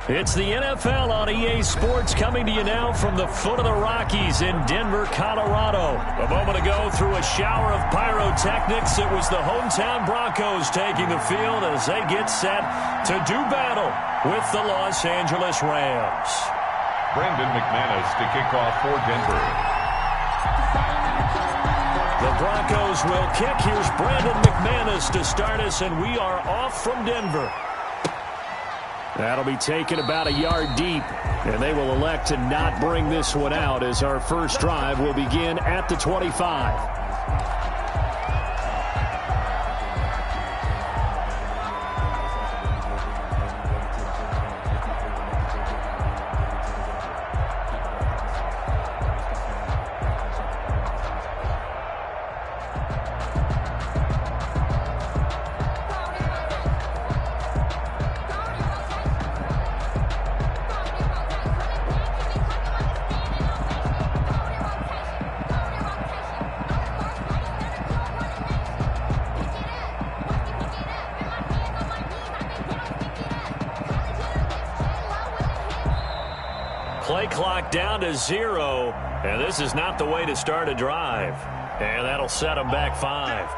It's the NFL on EA Sports coming to you now from the foot of the Rockies in Denver, Colorado. A moment ago, through a shower of pyrotechnics, it was the hometown Broncos taking the field as they get set to do battle with the Los Angeles Rams. Brandon McManus to kick off for Denver. The Broncos will kick. Here's Brandon McManus to start us, and we are off from Denver. That'll be taken about a yard deep, and they will elect to not bring this one out as our first drive will begin at the 25. Play clock down to 0, and this is not the way to start a drive. And that'll set them back 5.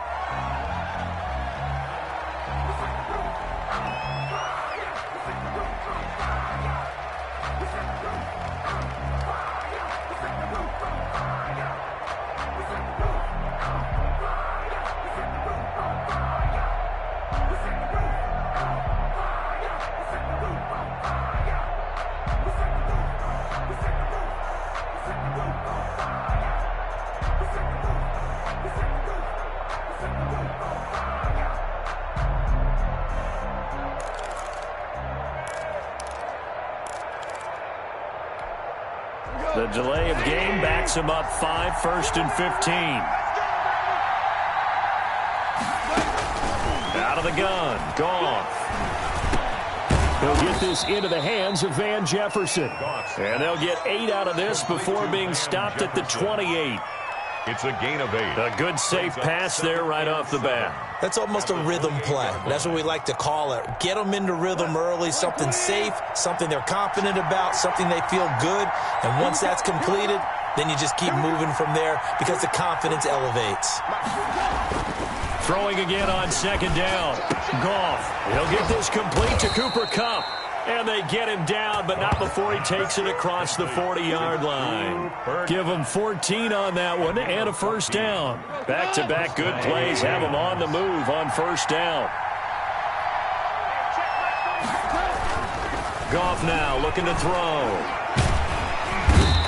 The delay of game backs him up 5, 1st and 15. Out of the gun, Goff. He'll get this into the hands of Van Jefferson. And they'll get 8 out of this before being stopped at the 28. It's a gain of 8. A good safe pass there right off the bat. That's almost a rhythm play. That's what we like to call it. Get them into rhythm early, something safe, something they're confident about, something they feel good. And once that's completed, then you just keep moving from there because the confidence elevates. Throwing again on 2nd down. Goff. He'll get this complete to Cooper Kupp. And they get him down, but not before he takes it across the 40-yard line. Give him 14 on that one and a first down. Back-to-back good plays have him on the move on first down. Goff now looking to throw.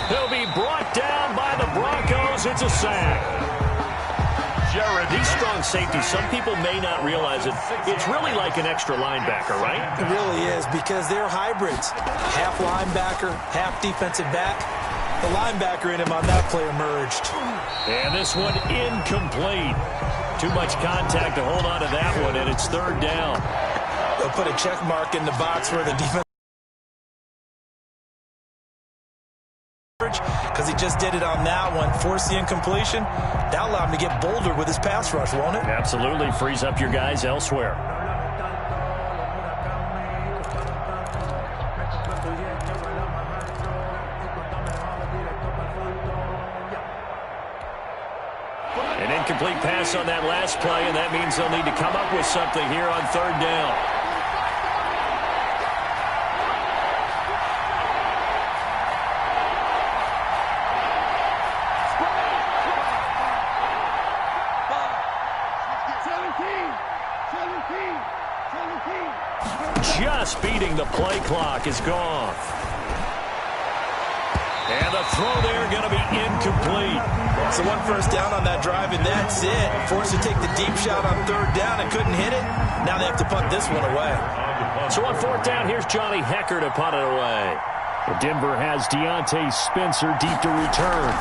He'll be brought down by the Broncos. It's a sack. These strong safeties, some people may not realize it. It's really like an extra linebacker, right? It really is because they're hybrids. Half linebacker, half defensive back. The linebacker in him on that play emerged. And this one incomplete. Too much contact to hold on to that one, and it's 3rd down. They'll put a check mark in the box where the defense, because he just did it on that one, forced the incompletion. That allowed him to get bolder with his pass rush, won't it? Absolutely. Frees up your guys elsewhere. An incomplete pass on that last play, and that means they'll need to come up with something here on 3rd down. Just beating the play clock is gone. And the throw there going to be incomplete. So 1 first down on that drive, and that's it. Forced to take the deep shot on 3rd down and couldn't hit it. Now they have to punt this one away. So on 4th down, here's Johnny Hecker to punt it away. Denver has Deontay Spencer deep to return.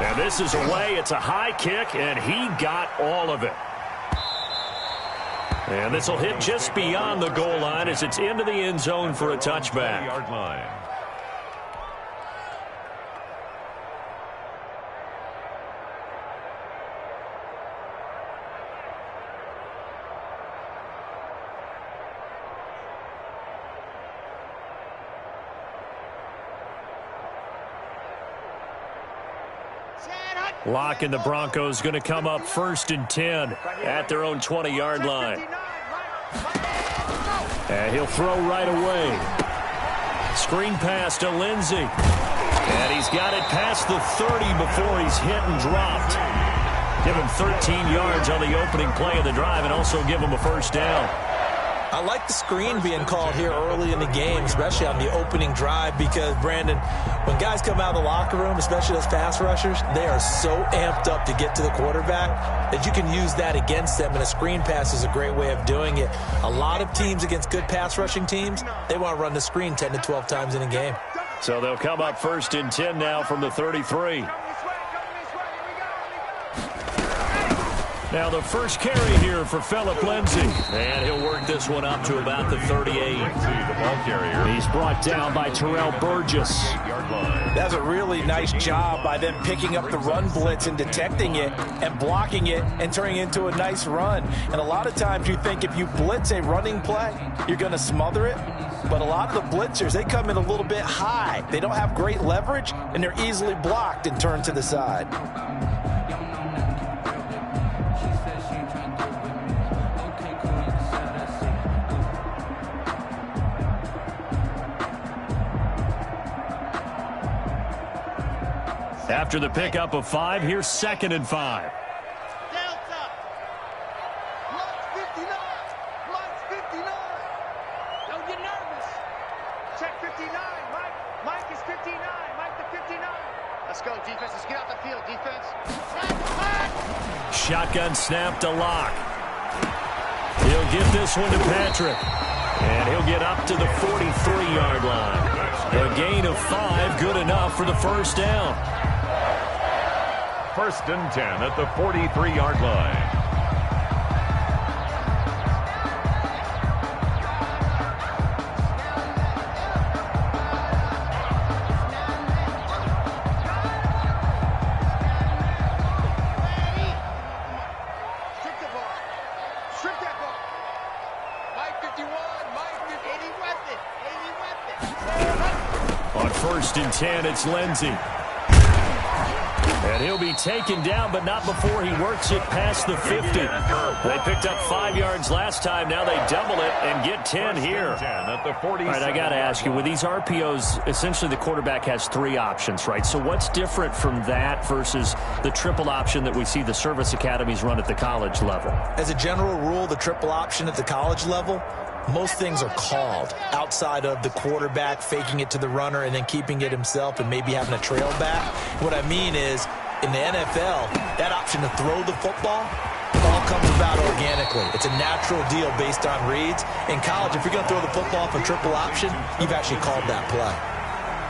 And this is away. It's a high kick, and he got all of it. And this will hit just beyond the goal line as it's into the end zone for a touchback. Yard line. Lock and the Broncos going to come up 1st and 10 at their own 20-yard line. And he'll throw right away. Screen pass to Lindsey. And he's got it past the 30 before he's hit and dropped. Give him 13 yards on the opening play of the drive and also give him a 1st down. I like the screen being called here early in the game, especially on the opening drive, because, Brandon, when guys come out of the locker room, especially those pass rushers, they are so amped up to get to the quarterback that you can use that against them, and a screen pass is a great way of doing it. A lot of teams against good pass rushing teams, they want to run the screen 10 to 12 times in a game. So they'll come up 1st and 10 now from the 33. Now the first carry here for Phillip Lindsay. And he'll work this one up to about the 38. The ball carrier. He's brought down by Terrell Burgess. That's a really nice job by them picking up the run blitz and detecting it and blocking it and turning it into a nice run. And a lot of times you think if you blitz a running play, you're going to smother it. But a lot of the blitzers, they come in a little bit high. They don't have great leverage, and they're easily blocked and turned to the side. After the pickup of 5, here's 2nd and 5. Delta. Mike's 59. Mike's 59. Don't get nervous. Check 59. Mike is 59. Mike the 59. Let's go, defense. Let's get out the field, defense. Shotgun snap to Lock. He'll give this one to Patrick. And he'll get up to the 43-yard line. A gain of 5, good enough for the 1st down. 1st and 10 at the 43-yard line. Strip the ball. Strip that ball. Mike 51. Mike 50. 80 weapon. 80 weapon. On 1st and 10, it's Lindsey. And he'll be taken down, but not before he works it past the 50. They picked up 5 yards last time. Now they double it and get 10 here. 10 at the 40. All right, I got to ask you, with these RPOs, essentially the quarterback has 3 options, right? So what's different from that versus the triple option that we see the service academies run at the college level? As a general rule, the triple option at the college level, most things are called outside of the quarterback faking it to the runner and then keeping it himself and maybe having a trail back. What I mean is, in the NFL, that option to throw the football all comes about organically. It's a natural deal based on reads. In college, if you're going to throw the football for triple option, you've actually called that play.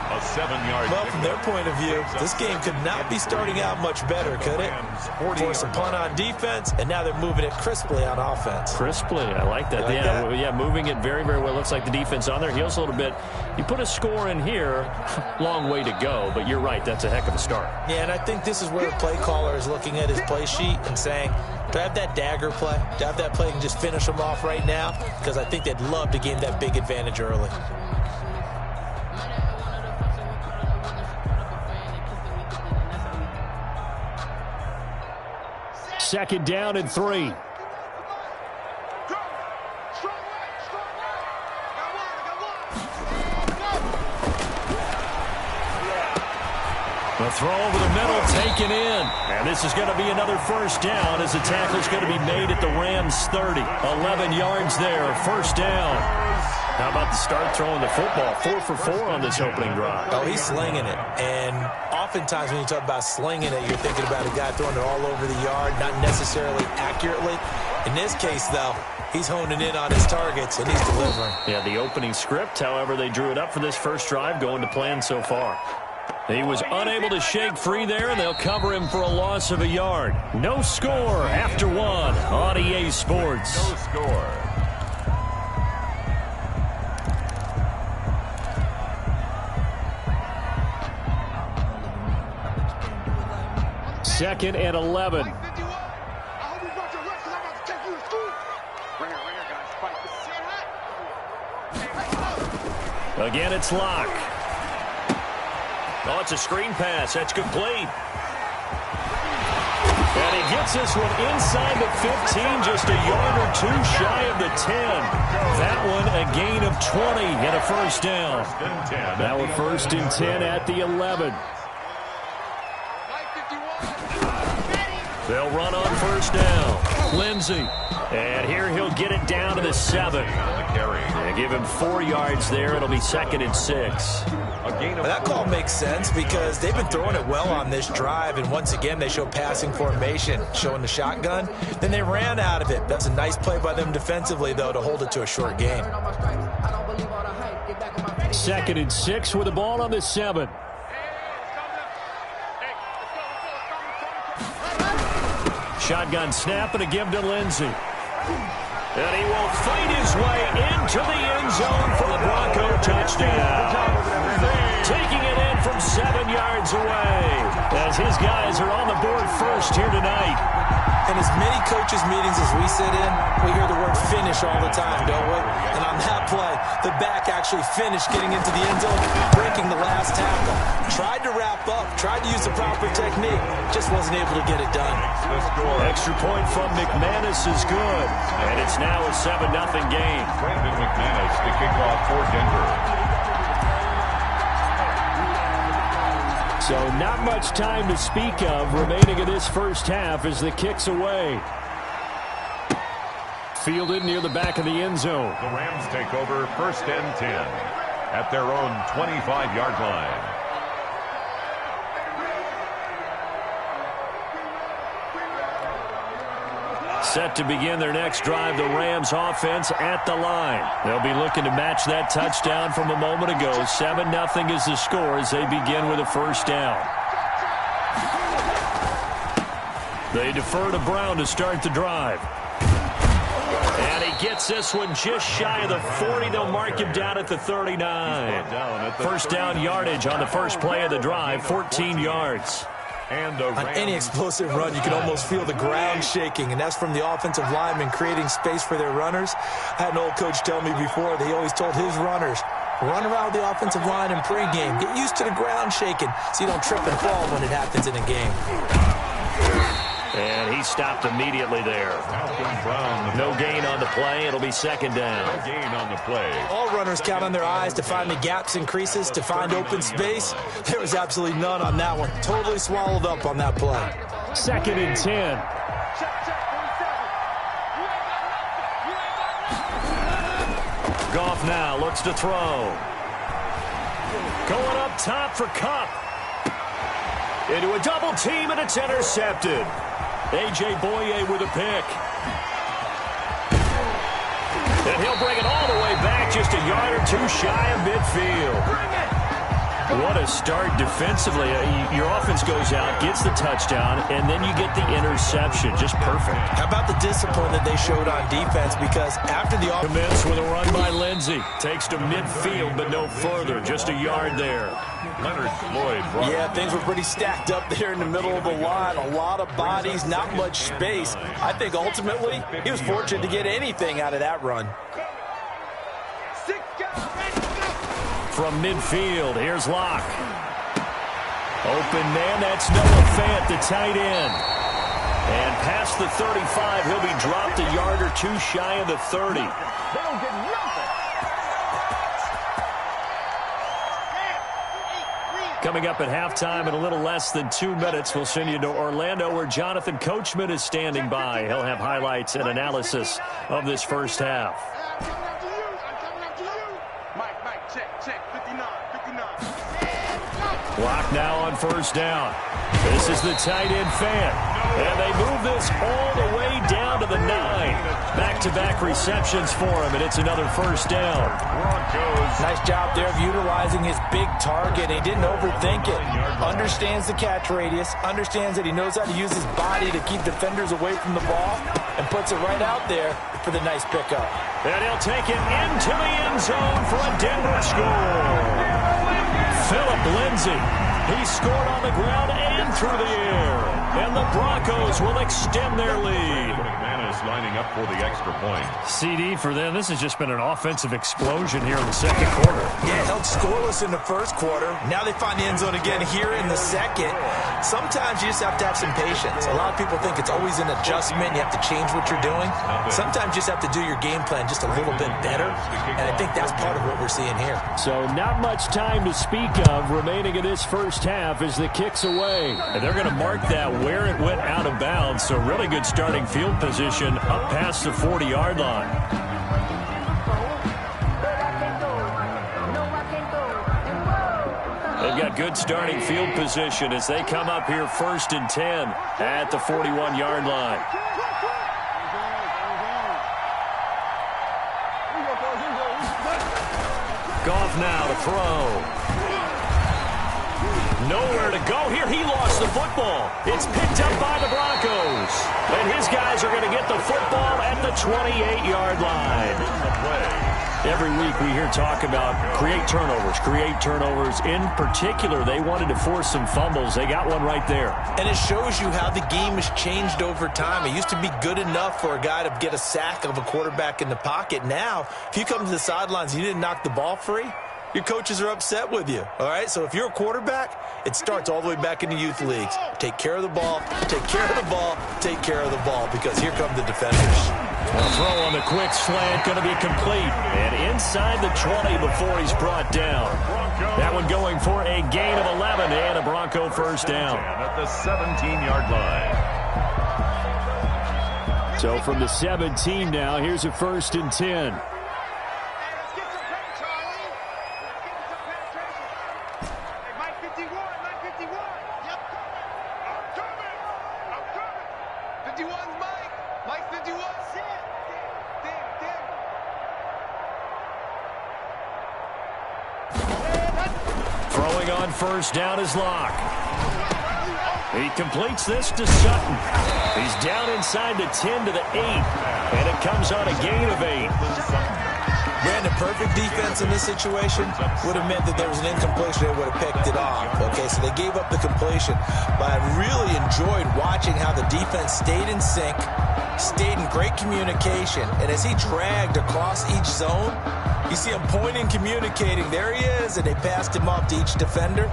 A 7-yard. Well, from their point of view, this game could not be starting out much better, could it? Force a punt on defense, and now they're moving it crisply on offense. Crisply, I like that. Yeah, moving it very, very well. Looks like the defense on their heels a little bit. You put a score in here, long way to go, but you're right, that's a heck of a start. Yeah, and I think this is where the play caller is looking at his play sheet and saying, do I have that dagger play? Do I have that play and just finish them off right now? Because I think they'd love to gain that big advantage early. Second down and 3. The throw over the middle taken in. And this is going to be another 1st down as the tackle's going to be made at the Rams 30. 11 yards there, 1st down. How about the start throwing the football? 4 for 4 on this opening drive. Oh, he's slinging it. And oftentimes when you talk about slinging it, you're thinking about a guy throwing it all over the yard, not necessarily accurately. In this case, though, he's honing in on his targets, and he's delivering. Yeah, the opening script, however, they drew it up for this first drive, going to plan so far. He was unable to shake free there, and they'll cover him for a loss of a yard. No score after 1 on EA Sports. No score. Second and 11. Again, it's Lock. Oh, it's a screen pass. That's complete. And he gets this one inside the 15, just a yard or two shy of the 10. That one a gain of 20 and a first down. Now a 1st and 10 at the 11. They'll run on 1st down. Lindsey. And here he'll get it down to the 7. And give him 4 yards there. It'll be 2nd and 6. Well, that call makes sense because they've been throwing it well on this drive. And once again, they show passing formation, showing the shotgun. Then they ran out of it. That's a nice play by them defensively, though, to hold it to a short gain. 2nd and 6 with the ball on the 7. Shotgun snap and a give to Lindsey. And he will fight his way into the end zone for the Bronco touchdown. Taking it in from 7 yards away as his guys are on the board first here tonight. In as many coaches' meetings as we sit in, we hear the word finish all the time, don't we? And on that play, the back actually finished getting into the end zone, breaking the last tackle. Tried to wrap up, tried to use the proper technique, just wasn't able to get it done. Extra point from McManus is good, and it's now a 7-0 game. Brandon McManus to kick off for Denver. So not much time to speak of remaining in this first half as the kick's away. Fielded near the back of the end zone. The Rams take over 1st and 10 at their own 25-yard line. Set to begin their next drive, the Rams offense at the line. They'll be looking to match that touchdown from a moment ago. 7-0 is the score as they begin with a first down. They defer to Brown to start the drive. And he gets this one just shy of the 40. They'll mark him down at the 39. First down yardage on the first play of the drive, 14 yards. On any explosive run, you can almost feel the ground shaking, and that's from the offensive linemen creating space for their runners. I had an old coach tell me before, they always told his runners, run around the offensive line in pregame. Get used to the ground shaking so you don't trip and fall when it happens in a game. And he stopped immediately there. No gain on the play. It'll be 2nd down. No gain on the play. All runners count on their eyes to find the gaps and creases, to find open space. There was absolutely none on that one. Totally swallowed up on that play. 2nd and 10. Goff now looks to throw. Going up top for Kupp. Into a double team, and it's intercepted. A.J. Boye with a pick. And he'll bring it all the way back, just a yard or two shy of midfield. What a start defensively. Your offense goes out, gets the touchdown, and then you get the interception. Just perfect. How about the discipline that they showed on defense? Because after the offense commence with a run by Lindsey. Takes to midfield, but no further. Just a yard there. Leonard Floyd. Yeah, things were pretty stacked up there in the middle of the line. A lot of bodies, not much space. I think ultimately he was fortunate to get anything out of that run. From midfield, here's Locke. Open man, that's Noah Fant, the tight end. And past the 35, he'll be dropped a yard or two shy of the 30. They don't get nothing. Coming up at halftime in a little less than 2 minutes, we'll send you to Orlando where Jonathan Coachman is standing by. He'll have highlights and analysis of this first half. Block now on first down. This is the tight end Fant. And they move this all the way down to the 9. Back-to-back receptions for him, and it's another first down. Nice job there of utilizing his big target. He didn't overthink it. Understands the catch radius. Understands that he knows how to use his body to keep defenders away from the ball. And puts it right out there for the nice pickup. And he'll take it into the end zone for a Denver score. Philip Lindsay, he scored on the ground and through the air. And the Broncos will extend their lead. McManus lining up for the extra point. CD for them. This has just been an offensive explosion here in the second quarter. Yeah, held scoreless in the first quarter. Now they find the end zone again here in the second. Sometimes you just have to have some patience. A lot of people think it's always an adjustment. You have to change what you're doing. Sometimes you just have to do your game plan just a little bit better, and I think that's part of what we're seeing here. So not much time to speak of remaining in this first half as the kick's away. And they're going to mark that where it went out of bounds, so really good starting field position up past the 40-yard line. They've got good starting field position as they come up here 1st and 10 at the 41-yard line. Goff now to throw. Nowhere to go here. He lost the football. It's picked up by the Broncos. And his guys are going to get the football at the 28-yard line. Every week we hear talk about create turnovers. In particular, they wanted to force some fumbles. They got one right there. And it shows you how the game has changed over time. It used to be good enough for a guy to get a sack of a quarterback in the pocket. Now, if you come to the sidelines and you didn't knock the ball free, your coaches are upset with you, all right? So if you're a quarterback, it starts all the way back in the youth leagues. Take care of the ball, take care of the ball, take care of the ball, because here come the defenders. A throw on the quick slant, going to be complete. And inside the 20 before he's brought down. That one going for a gain of 11 and a Bronco first down. At the 17-yard line. So from the 17 now, here's a 1st and 10. On first down is Locke. He completes this to Sutton. He's down inside the 10 to the 8, and it comes on a gain of 8. Brandon, perfect defense in this situation would have meant that there was an incompletion. They would have picked it off. Okay, so they gave up the completion. But I really enjoyed watching how the defense stayed in sync, stayed in great communication, and as he dragged across each zone, you see him pointing, communicating. There he is, and they passed him off to each defender.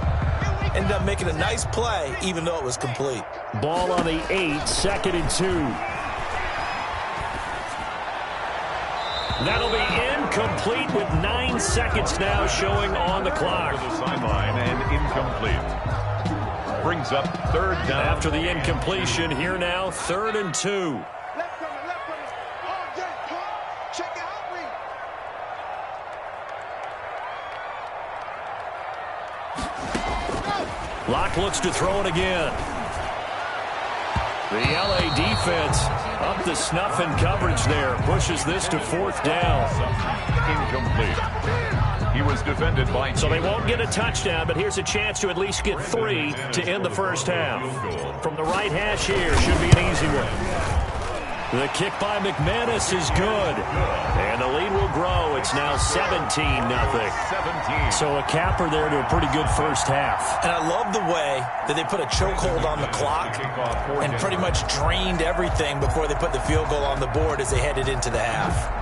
Ended up making a nice play, even though it was complete. Ball on the 8, 2nd and 2. That'll be incomplete with 9 seconds now showing on the clock. To the sideline and incomplete. Brings up 3rd down. After the incompletion, here now, 3rd and 2. Locke looks to throw it again. The LA defense up to snuff in coverage there. Pushes this to 4th down. Incomplete. He was defended by... So they won't get a touchdown, but here's a chance to at least get 3 to end the first half. From the right hash here, should be an easy one. The kick by McManus is good. And the lead will grow. It's now 17-0. 17. So a capper there to a pretty good first half. And I love the way that they put a chokehold on the clock and pretty much drained everything before they put the field goal on the board as they headed into the half.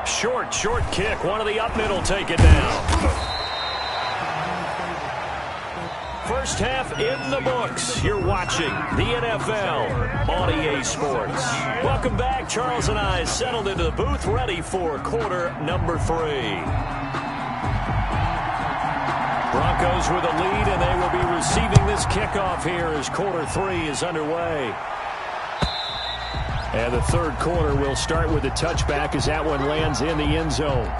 Short kick. One of the up middle take it down. First half in the books. You're watching the NFL on EA Sports. Welcome back. Charles and I settled into the booth, ready for quarter number 3. Broncos with a lead, and they will be receiving this kickoff here as quarter 3 is underway. And the 3rd quarter will start with a touchback as that one lands in the end zone.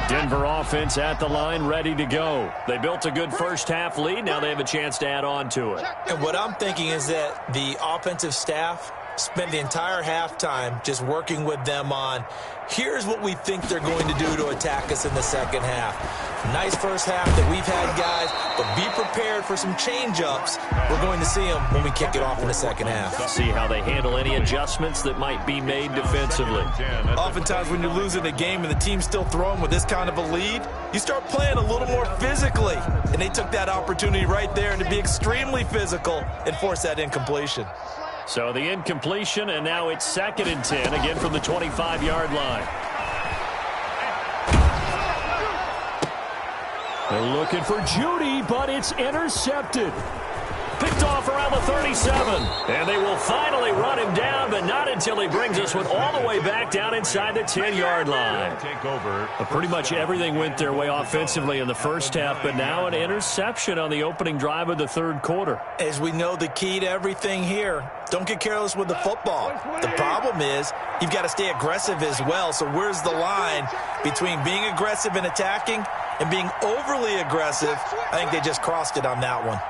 Denver offense at the line, ready to go. They built a good first half lead. Now they have a chance to add on to it. And what I'm thinking is that the offensive staff spent the entire halftime just working with them on, here's what we think they're going to do to attack us in the second half. Nice first half that we've had, guys, but be prepared for some change-ups. We're going to see them when we kick it off in the second half. See how they handle any adjustments that might be made defensively. Oftentimes when you're losing a game and the team's still throwing with this kind of a lead, you start playing a little more physically. And they took that opportunity right there to be extremely physical and force that incompletion. So the incompletion, and now it's 2nd and 10, again from the 25-yard line. They're looking for Judy, but it's intercepted. Picked off around the 37. And they will finally run him down, but not until he brings us one all the way back down inside the 10-yard line. Take over. Pretty much everything went their way offensively in the first half, but now an interception on the opening drive of the third quarter. As we know, the key to everything here, don't get careless with the football. The problem is you've got to stay aggressive as well. So where's the line between being aggressive and attacking and being overly aggressive? I think they just crossed it on that one.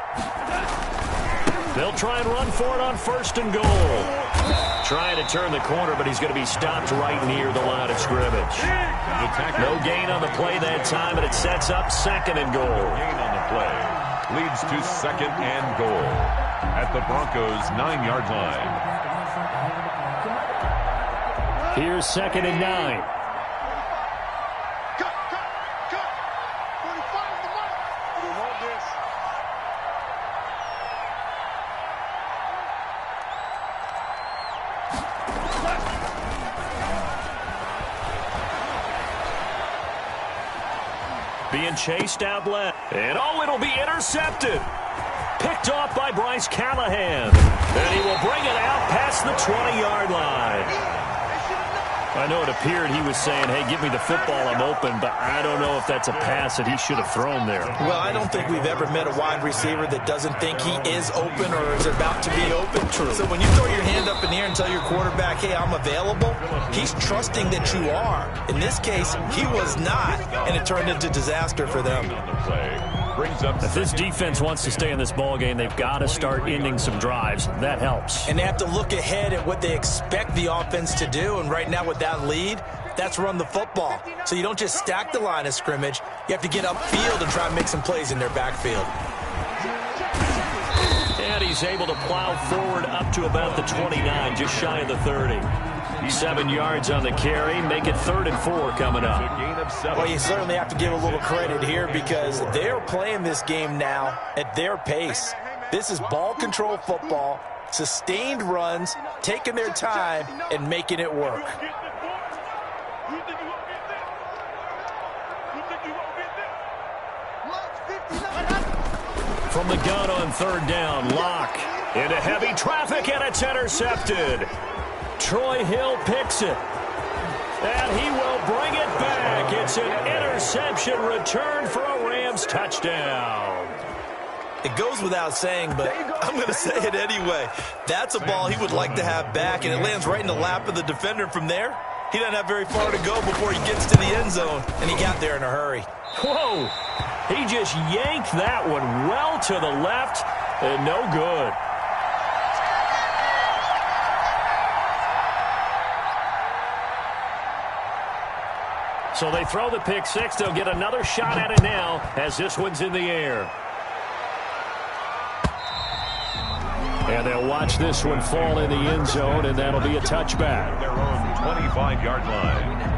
They'll try and run for it on first and goal. Trying to turn the corner, but he's going to be stopped right near the line of scrimmage. No gain on the play that time, and it sets up second and goal. Gain on the play leads to second and goal at the Broncos' 9-yard line. Here's second and 9. Cut. 45 the mark. Hold this. Being chased out left. And it'll be intercepted. Picked off by Bryce Callahan. And he will bring it out past the 20-yard line. I know it appeared he was saying, hey, give me the football, I'm open, but I don't know if that's a pass that he should have thrown there. Well, I don't think we've ever met a wide receiver that doesn't think he is open or is about to be open. True. So when you throw your hand up in the air and tell your quarterback, hey, I'm available, he's trusting that you are. In this case, he was not, and it turned into disaster for them. If this defense wants to stay in this ball game, they've got to start ending some drives. That helps. And they have to look ahead at what they expect the offense to do. And right now with that lead, that's run the football. So you don't just stack the line of scrimmage. You have to get upfield and try and make some plays in their backfield. And he's able to plow forward up to about the 29, just shy of the 30. 7 yards on the carry, make it 3rd and 4 coming up. Well, you certainly have to give a little credit here because they're playing this game now at their pace. This is ball control football, sustained runs, taking their time, and making it work. From the gun on 3rd down, Locke into heavy traffic, and it's intercepted. Troy Hill picks it. And he will bring it back. It's an interception return for a Rams touchdown. It goes without saying, but I'm going to say it anyway. That's a ball he would like to have back, and it lands right in the lap of the defender from there. He doesn't have very far to go before he gets to the end zone, and he got there in a hurry. Whoa! He just yanked that one well to the left, and no good. So they throw the pick six. They'll get another shot at it now as this one's in the air. And they'll watch this one fall in the end zone, and that'll be a touchback. Their own 25-yard line.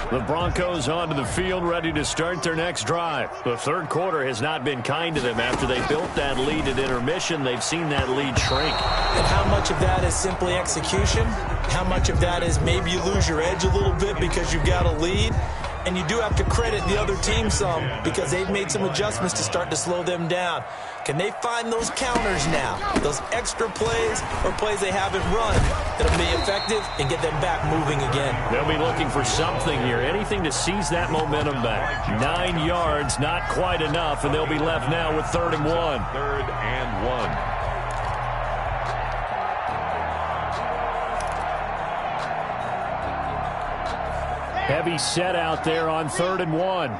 The Broncos onto the field, ready to start their next drive. The third quarter has not been kind to them. After they built that lead at intermission, they've seen that lead shrink. And how much of that is simply execution? How much of that is maybe you lose your edge a little bit because you've got a lead? And you do have to credit the other team some because they've made some adjustments to start to slow them down. Can they find those counters now, those extra plays or plays they haven't run that'll be effective and get them back moving again? They'll be looking for something here, anything to seize that momentum back. 9 yards, not quite enough, and they'll be left now with 3rd and 1. 3rd and 1. Heavy set out there on 3rd and 1.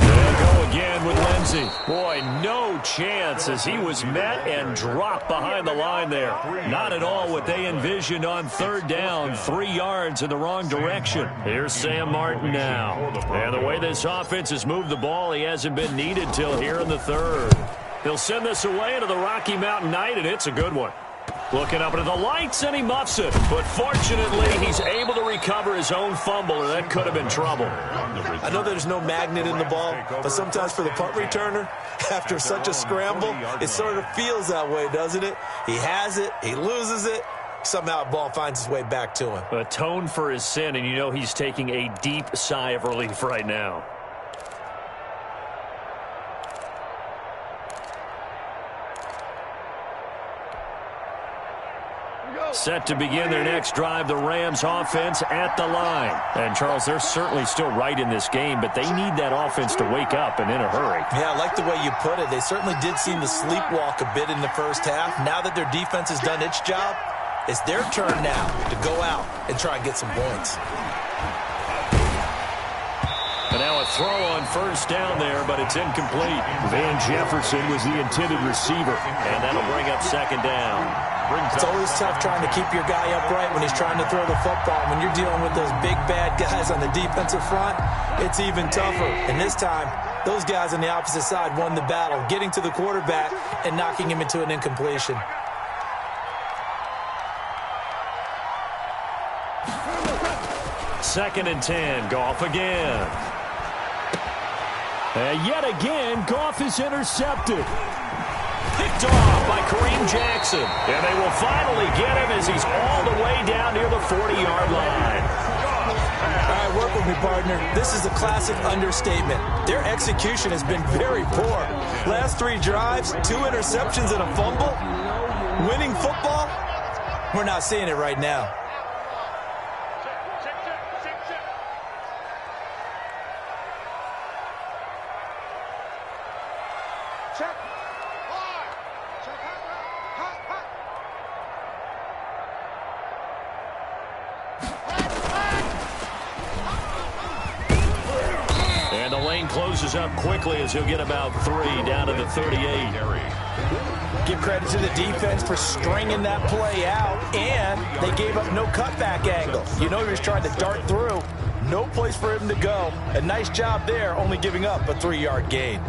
They'll go again with Lindsey. Boy, no chance as he was met and dropped behind the line there. Not at all what they envisioned on 3rd down. 3 yards in the wrong direction. Here's Sam Martin now. And the way this offense has moved the ball, he hasn't been needed till here in the 3rd. He'll send this away into the Rocky Mountain night, and it's a good one. Looking up into the lights, and he muffs it. But fortunately, he's able to recover his own fumble, or that could have been trouble. I know there's no magnet in the ball, but sometimes for the punt returner, after such a scramble, it sort of feels that way, doesn't it? He has it, he loses it, somehow the ball finds its way back to him. Atone for his sin, and you know he's taking a deep sigh of relief right now. Set to begin their next drive, the Rams offense at the line. And, Charles, they're certainly still right in this game, but they need that offense to wake up and in a hurry. Yeah, I like the way you put it. They certainly did seem to sleepwalk a bit in the first half. Now that their defense has done its job, it's their turn now to go out and try and get some points. And now a throw on first down there, but it's incomplete. Van Jefferson was the intended receiver, and that'll bring up second down. It's always tough trying to keep your guy upright when he's trying to throw the football. When you're dealing with those big, bad guys on the defensive front, it's even tougher. And this time, those guys on the opposite side won the battle, getting to the quarterback and knocking him into an incompletion. Second and 10, Goff again. And yet again, Goff is intercepted. Picked off by Kareem Jackson. And they will finally get him as he's all the way down near the 40-yard line. All right, work with me, partner. This is a classic understatement. Their execution has been very poor. Last 3 drives, 2 interceptions and a fumble. Winning football? We're not seeing it right now. And the lane closes up quickly as he'll get about 3 down to the 38. Give credit to the defense for stringing that play out, and they gave up no cutback angle. You know he was trying to dart through. No place for him to go. A nice job there, only giving up a 3-yard gain.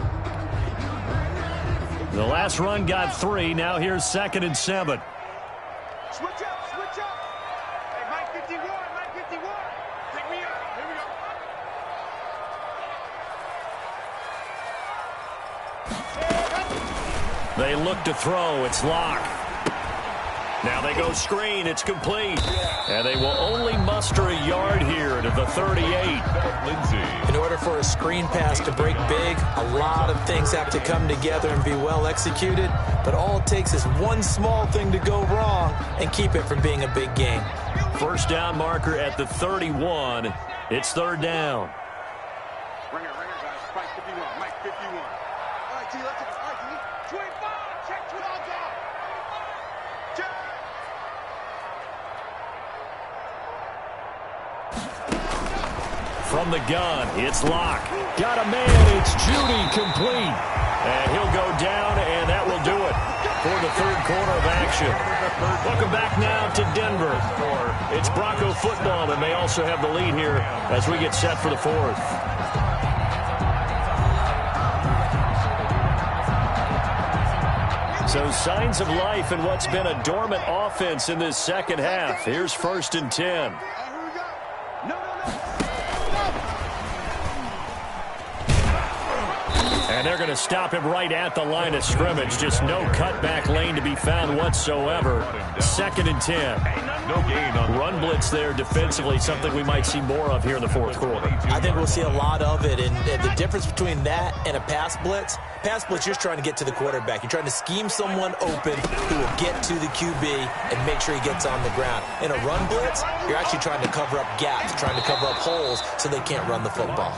The last run got 3. Now here's second and 7. Switch up, switch up. Hey, Mike 51, Mike 51. Pick me up. Here we go. They look to throw. It's Locke. Now they go screen. It's complete. And they will only muster a yard here to the 38. In order for a screen pass to break big, a lot of things have to come together and be well executed. But all it takes is one small thing to go wrong and keep it from being a big game. First down marker at the 31. It's third down. Ringer, guys. Mike 51, Mike 51. All right, T, let's go. All right, T. 25, check 12 down. Check. From the gun, it's Locke. Got a man, it's Judy, complete. And he'll go down, and that will do it for the third quarter of action. Welcome back now to Denver. It's Bronco football, and they also have the lead here as we get set for the fourth. So signs of life in what's been a dormant offense in this second half. Here's first and 10. Here we go. No. And they're going to stop him right at the line of scrimmage. Just no cutback lane to be found whatsoever. Second and 10. No gain on Run blitz there defensively, something we might see more of here in the fourth quarter. I think we'll see a lot of it, and the difference between that and a pass blitz, you're just trying to get to the quarterback. You're trying to scheme someone open who will get to the QB and make sure he gets on the ground. In a run blitz, you're actually trying to cover up gaps, trying to cover up holes so they can't run the football.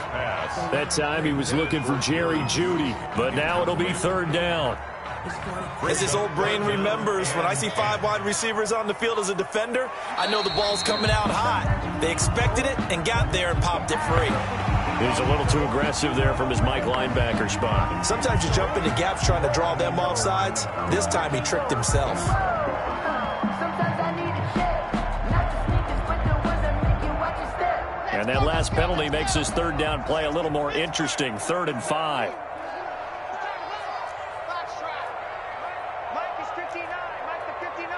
That time he was looking for Jerry Jeudy, but now it'll be third down. As his old brain remembers, when I see 5 wide receivers on the field as a defender, I know the ball's coming out hot. They expected it and got there and popped it free. He was a little too aggressive there from his Mike linebacker spot. Sometimes you jump into gaps trying to draw them off sides. This time he tricked himself. And that last penalty makes his third down play a little more interesting. 3rd and 5. Mike is 59, Mike the 59.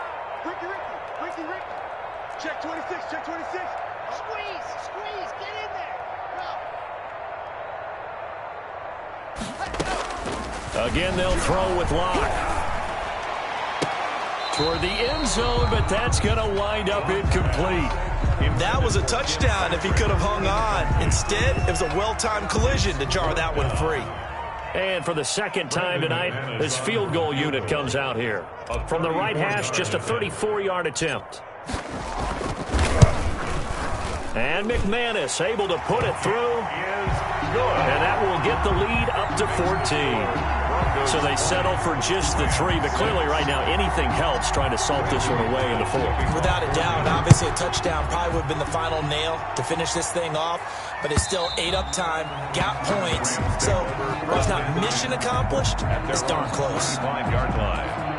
Squeeze, squeeze, get in there. Go. Again, they'll throw with Locke. Toward the end zone, but that's going to wind up incomplete. That was a touchdown if he could have hung on. Instead, it was a well-timed collision to jar that one free. And for the second time tonight, this field goal unit comes out here. From the right hash, just a 34-yard attempt. And McManus able to put it through. And that will get the lead up to 14. So they settle for just the 3, but clearly right now anything helps trying to salt this one away in the 4th. Without a doubt, obviously a touchdown probably would have been the final nail to finish this thing off, but it's still 8 up time, got points, so while it's not mission accomplished, it's darn close. 5-yard line.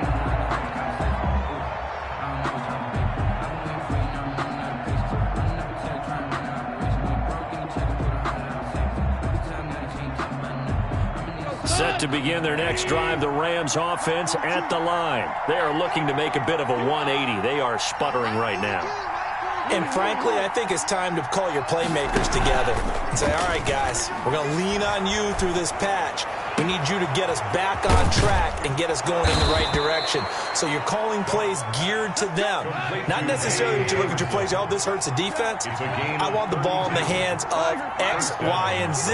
Set to begin their next drive, the Rams offense at the line. They are looking to make a bit of a 180. They are sputtering right now. And frankly, I think it's time to call your playmakers together and say, all right, guys, we're going to lean on you through this patch. We need you to get us back on track and get us going in the right direction. So you're calling plays geared to them. Not necessarily when you look at your plays, oh, this hurts the defense. I want the ball in the hands of X, Y, and Z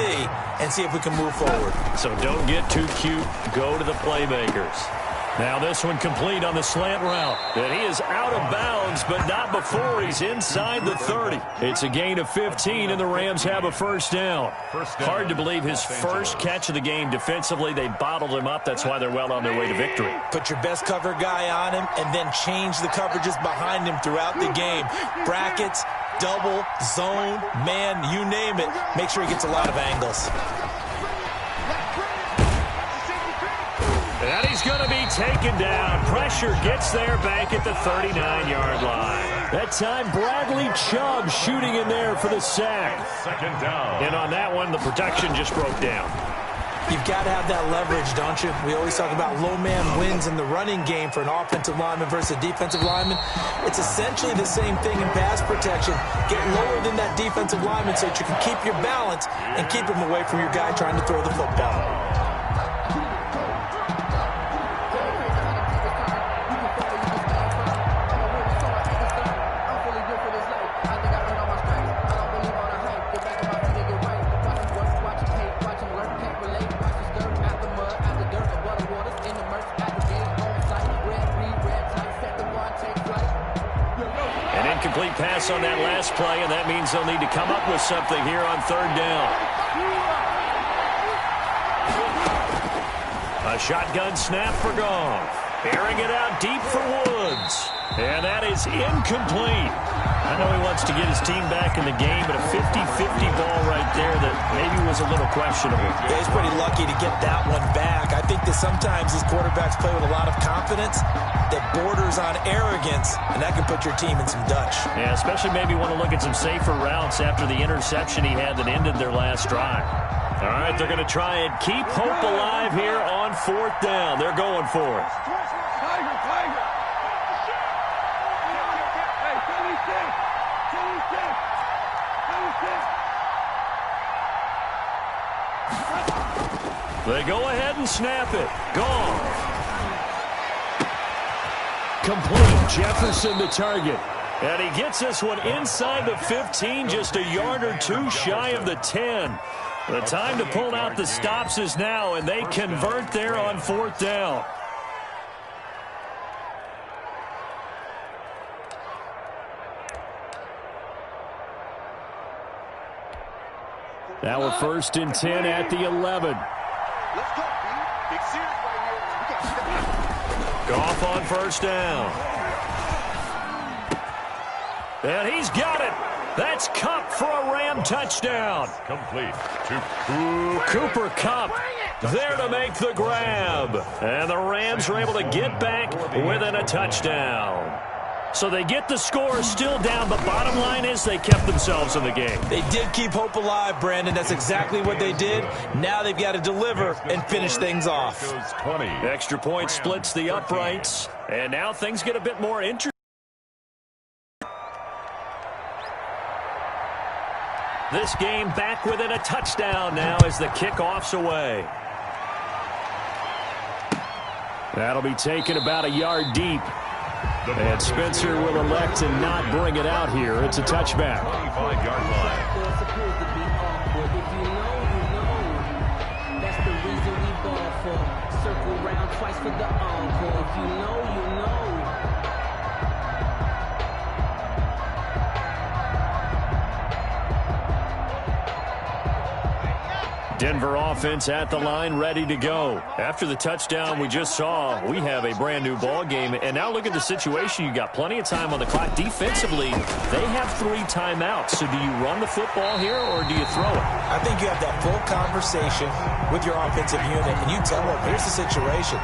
and see if we can move forward. So don't get too cute. Go to the playmakers. Now this one complete on the slant route. And he is out of bounds, but not before he's inside the 30. It's a gain of 15, and the Rams have a first down. Hard to believe his first catch of the game defensively. They bottled him up. That's why they're well on their way to victory. Put your best cover guy on him and then change the coverages behind him throughout the game. Brackets, double, zone, man, you name it. Make sure he gets a lot of angles. And he's going to be taken down. Pressure gets there back at the 39-yard line. That time, Bradley Chubb shooting in there for the sack. Second down. And on that one, the protection just broke down. You've got to have that leverage, don't you? We always talk about low man wins in the running game for an offensive lineman versus a defensive lineman. It's essentially the same thing in pass protection. Get lower than that defensive lineman so that you can keep your balance and keep him away from your guy trying to throw the football. Incomplete pass on that last play, and that means they'll need to come up with something here on third down. A shotgun snap for Goff. Airing it out deep for Woods. And that is incomplete. I know he wants to get his team back in the game, but a 50-50 ball right there that maybe was a little questionable. Yeah, he's pretty lucky to get that one back. I think that sometimes these quarterbacks play with a lot of confidence that borders on arrogance, and that can put your team in some Dutch. Yeah, especially maybe want to look at some safer routes after the interception he had that ended their last drive. All right, they're going to try and keep hope alive here on fourth down. They're going for it. They go ahead and snap it. Gone. Complete. Jefferson the target. And he gets this one inside the 15, just a yard or two shy of the 10. The time to pull out the stops is now, and they convert there on fourth down. Now we're first and 10 at the 11. Let's go, B. Big series right here. We got to step up. Goff on first down. And he's got it. That's Kupp for a Ram touchdown. Complete to Cooper Kupp there to make the grab. And the Rams are able to get back within a touchdown. So they get the score still down, but bottom line is they kept themselves in the game. They did keep hope alive, Brandon. That's exactly what they did. Now they've got to deliver and finish things off. 20. Extra point splits the uprights, and now things get a bit more interesting. This game back within a touchdown now as the kickoff's away. That'll be taken about a yard deep. And Spencer will elect to not bring it out here. It's a touchback. 25-yard line. That's the reason we ball for. Circle round twice for the encore. If you know, you know. Denver offense at the line, ready to go. After the touchdown we just saw, we have a brand new ball game. And now look at the situation. You got plenty of time on the clock. Defensively, they have 3 timeouts. So do you run the football here or do you throw it? I think you have that full conversation with your offensive unit, and you tell them, here's the situation.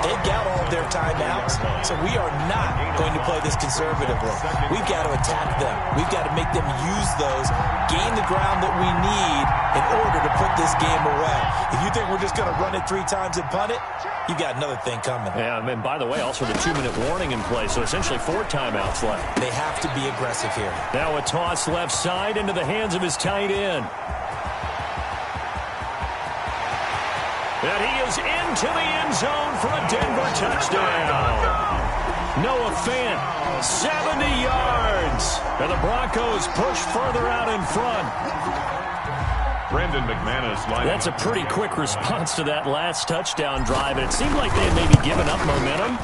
They've got all of their timeouts, so we are not going to play this conservatively. We've got to attack them. We've got to make them use those, gain the ground that we need in order to put this game away. If you think we're just going to run it 3 times and punt it, you got another thing coming. Yeah, and by the way, also the 2-minute warning in play, so essentially 4 timeouts left. They have to be aggressive here. Now a toss left side into the hands of his tight end. And he is into the end zone for a Denver touchdown. Noah Fant, 70 yards. And the Broncos push further out in front. Brandon McManus. That's a pretty quick response to that last touchdown drive. And it seemed like they had maybe given up momentum.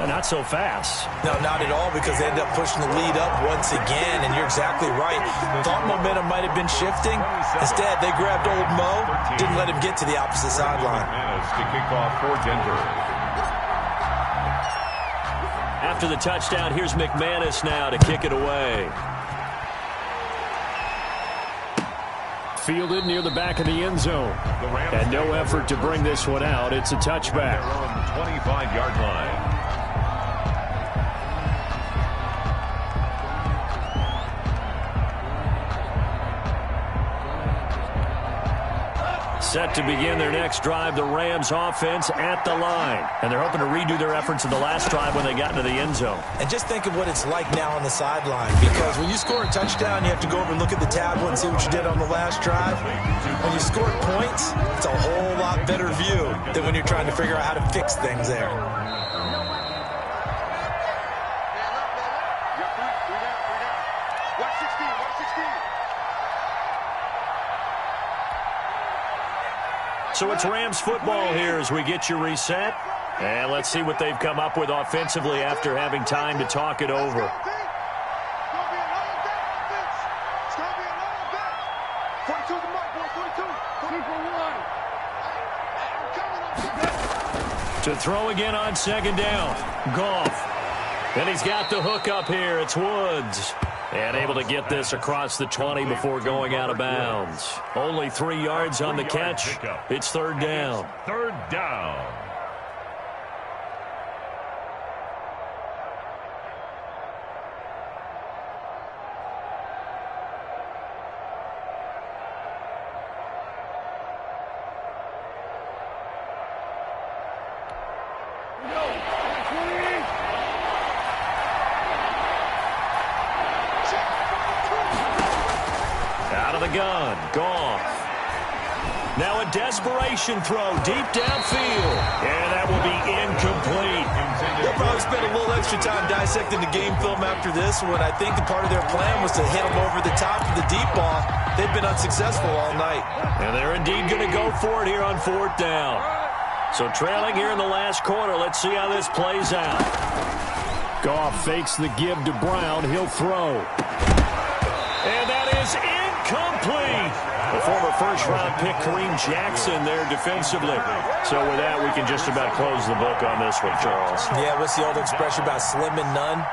Not so fast. No, not at all, because they ended up pushing the lead up once again, and you're exactly right. Thought momentum might have been shifting. Instead, they grabbed old Mo, didn't let him get to the opposite sideline. To kick off for Denver. After the touchdown, here's McManus now to kick it away. Fielded near the back of the end zone. And no effort to bring this one out. It's a touchback. 25-yard line. Set to begin their next drive, the Rams offense at the line. And they're hoping to redo their efforts in the last drive when they got into the end zone. And just think of what it's like now on the sideline, because when you score a touchdown, you have to go over and look at the tablet and see what you did on the last drive. When you score points, it's a whole lot better view than when you're trying to figure out how to fix things there. So it's Rams football here as we get you reset. And let's see what they've come up with offensively after having time to talk it over. To throw again on second down. Goff. And he's got the hook up here. It's Woods. And able to get this across the 20 before going out of bounds. Only 3 yards on the catch. It's third down. Third down. Gun. Goff. Now a desperation throw deep downfield. And that will be incomplete. They'll probably spend a little extra time dissecting the game film after this one. I think the part of their plan was to hit them over the top of the deep ball. They've been unsuccessful all night. And they're indeed going to go for it here on fourth down. So trailing here in the last quarter. Let's see how this plays out. Goff fakes the give to Brown. He'll throw. And that is incomplete. The former first-round pick, Kareem Jackson, there defensively. So with that, we can just about close the book on this one, Charles. Yeah, what's the old expression about slim and none?